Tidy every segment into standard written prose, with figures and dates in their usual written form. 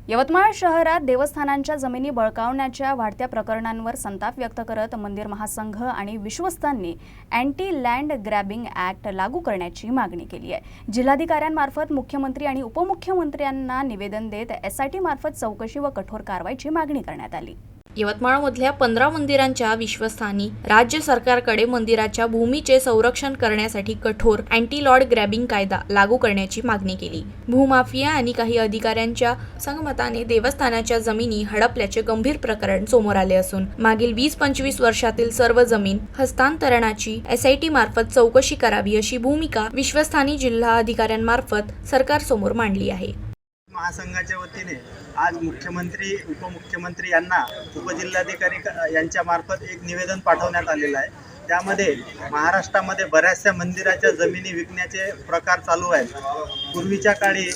यवतमाळ शहरात देवस्थानांच्या जमिनी बळकावण्याच्या वाढत्या प्रकरणांवर संताप व्यक्त करत मंदिर महासंघ आणि विश्वस्तांनी अँटी लँड ग्रॅबिंग ॲक्ट लागू करण्याची मागणी केली आहे। जिल्हाधिकाऱ्यांमार्फत मुख्यमंत्री आणि उपमुख्यमंत्र्यांना निवेदन देत SIT मार्फत चौकशी व कठोर कारवाईची मागणी करण्यात आली। यवतमाळमधल्या 15 मंदिरांच्या विश्वस्तांनी राज्य सरकारकडे मंदिराच्या भूमीचे संरक्षण करण्यासाठी कठोर अँटी लँड ग्रॅबिंग कायदा लागू करण्याची मागणी केली। भूमाफिया आणि काही अधिकाऱ्यांच्या संगमताने देवस्थानाच्या जमिनी हडपल्याचे गंभीर प्रकरण समोर आले असून मागील 20-25 वर्षातील सर्व जमीन हस्तांतरणाची SIT मार्फत चौकशी करावी अशी भूमिका विश्वस्तांनी जिल्हा अधिकाऱ्यांमार्फत सरकारसमोर मांडली आहे। महासंघाच्या वतीने आज मुख्यमंत्री उपमुख्यमंत्री यांना उपजिल्हाधिकारी यांच्या मार्फत एक निवेदन पाठवण्यात आलेलं आहे। त्यामध्ये महाराष्ट्रामध्ये बऱ्याचशा मंदिराच्या जमिनी विकण्याचे प्रकार चालू आहेत। पूर्वीच्या काळी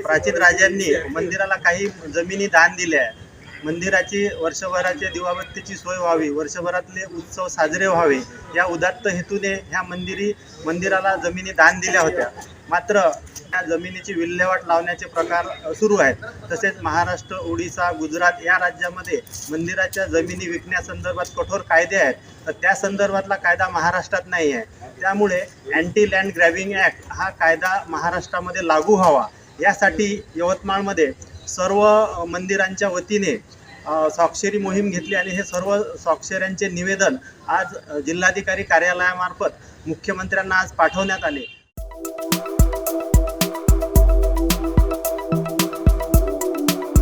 प्राचीन राजांनी मंदिराला काही जमिनी दान दिल्या आहे। मंदिराची वर्षभराचे दिवाबत्तीची सोय व्हावी, वर्षभरातले उत्सव साजरे व्हावे या उदात्त हेतूने ह्या मंदिराला जमिनी दान दिल्या होत्या। मात्र या जमिनीची विल्हेवाट लावण्याचे प्रकार सुरू आहेत। तसेच महाराष्ट्र, ओडिशा, गुजरात या राज्यामध्ये मंदिराच्या जमिनी विकण्यासंदर्भात कठोर कायदे आहेत, तर त्या संदर्भातला कायदा महाराष्ट्रात नाही आहे। त्यामुळे अँटी लँड ग्रॅबिंग ॲक्ट हा कायदा महाराष्ट्रामध्ये लागू व्हावा यासाठी यवतमाळमध्ये सर्व मंदिरांच्या वतीने स्वाक्षरी मोहीम घेतली आणि हे सर्व स्वाक्षऱ्यांचे निवेदन आज जिल्हाधिकारी कार्यालयामार्फत मुख्यमंत्र्यांना आज पाठवण्यात आले।